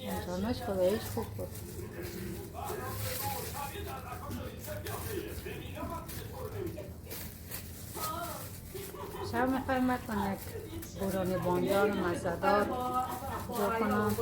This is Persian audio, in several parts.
انجامش خداییش خوب بود. شب میخوایم مکنم یک بورانی بانجان مزدار جو کنم.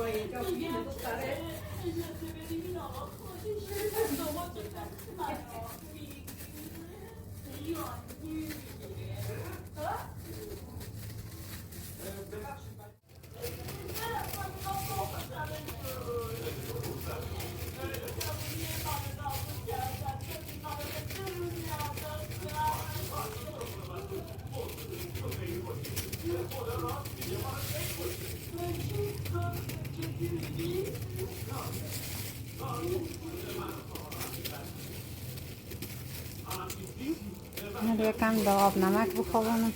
من یکم با آب نمک بخوابونم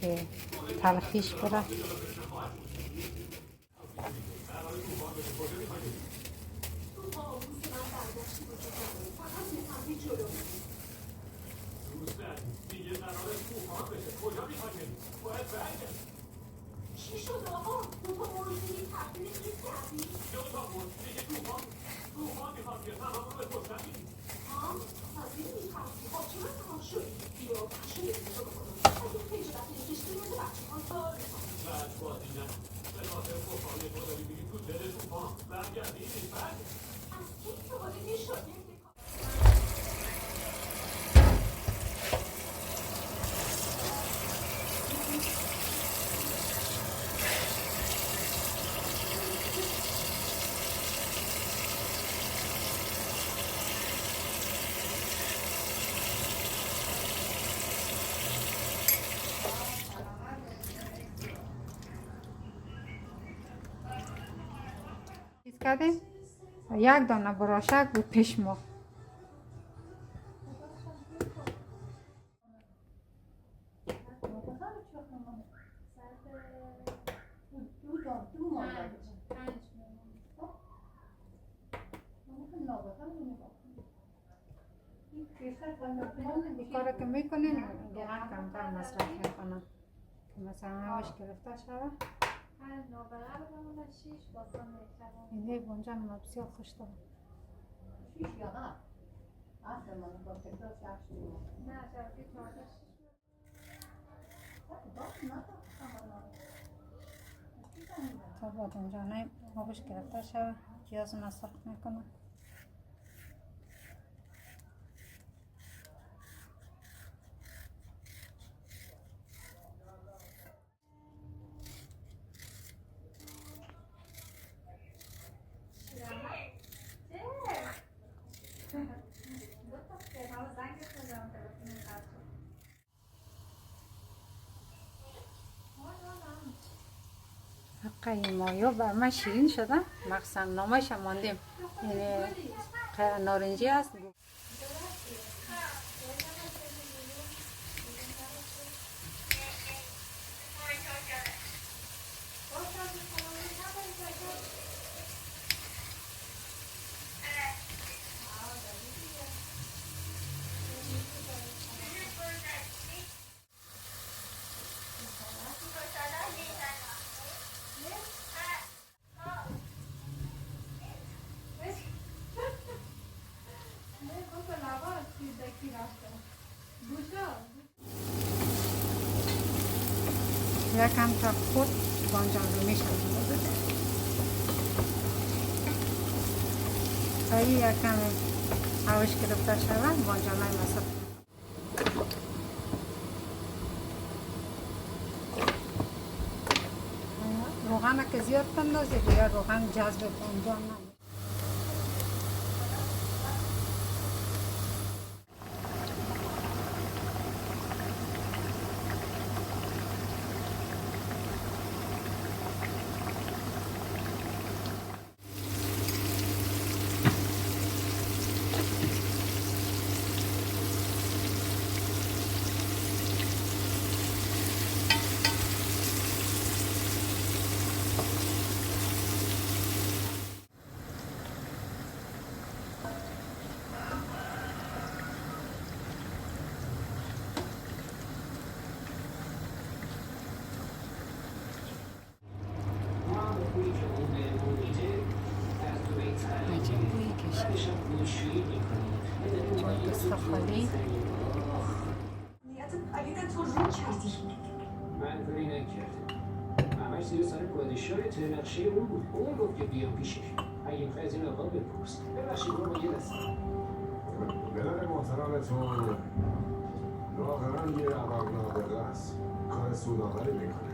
که تلخیش بره. کردیم یک دانه براشک بود پیش ما. کاری که میکنیم واقعا کمتر مصرف میکنم که مثلا هواش گرفته شود. این یک بانجان ما بسیار خوش دارم. شیش یا نه؟ اصلا من با تکرار شش نه شرکی چهارده تا بادمجانه آبش گرفته شود پیاز مصرف میکنم. حقه مایا بر من شیرین شده. مقصد نامش هم ماندیم. یعنی نارنجی است. یکم تا خود بانجان رو میشونم تا یکم هواش گرفته شود بانجان های مصرف روغن که زیاد بندازی دیگر روغن جذب بانجان نمید. تو رو کردی. من کاری نکردم. همش زیر سر پادشاه ته نقشه اون بود. اون گفت که بیام پیشش. اگه میخوای از این آقا بپرس. ببخشید برو با یه دست. پدر محترمتون ظاهرا یه عقب نابغه است. کار سودآوری میکنه.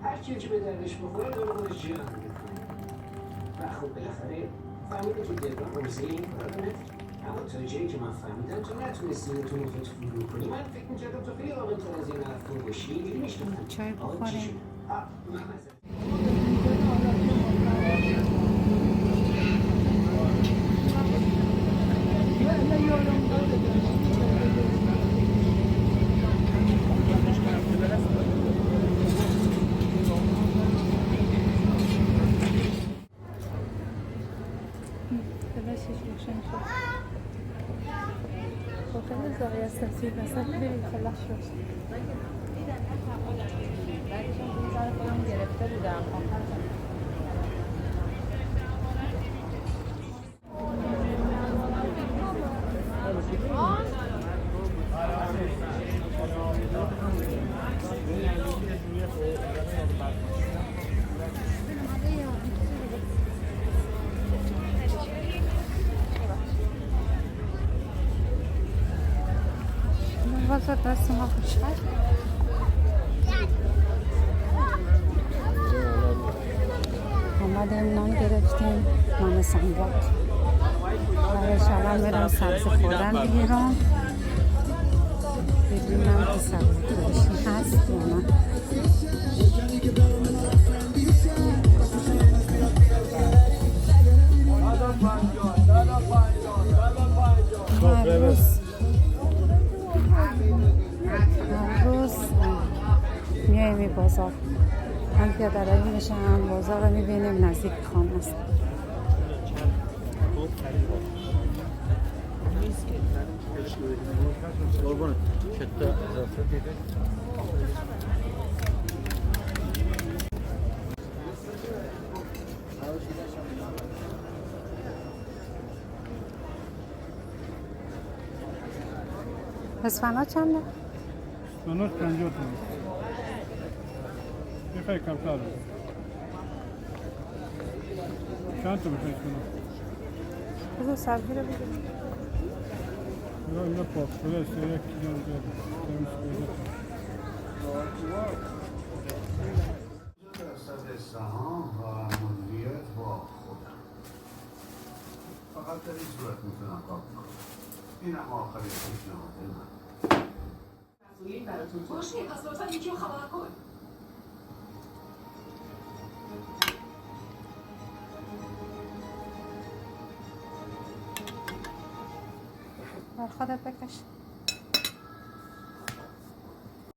هر کیو که به دردش بخوره داره خودش جمع میکنه. و خب بالاخره فهمیده که دلبان عرضه این کار رو نداره. اما تا جایی که من فهمیدم تو نتونستی تو مخت فرو کنی. من فکر میکردم تو خیلی عاقل‌تر از این حرفا باشی. اینجوری میشناختم. چای آقا چی بخوریم. شد؟ من معذرت فلاشش روشن شد. خب خیلی زایی از تصویر بسید ببین فلاش روشن. بعدش هم این سر خودم گرفته بودم واسه دست ما خوشحال. آمدیم نان گرفتیم، نان سنگک. برای شبم برم سبزی خوردن بگیرم ببینم که سبزی فروشی هست یا نه. هر روز میایم بازار، هم پیاده روی میشم، هم بازار رو میبینیم، نزدیک خانه است. اسفنا چنده؟ منوش 50 تومن. میخوای کمتر بده. چند تا میخوای کنم؟ بذار سبزی رو بگیرم. یا اینجا پاکشده است، یا 1 کیلو زیاده. درصد سهام و مدیریت با خودم. فقط در این صورت میتونم کار کنم. این هم آخرین پیشنهاد من. باشه پس لطفا یکی رو خبر کن. بر خودت بکش.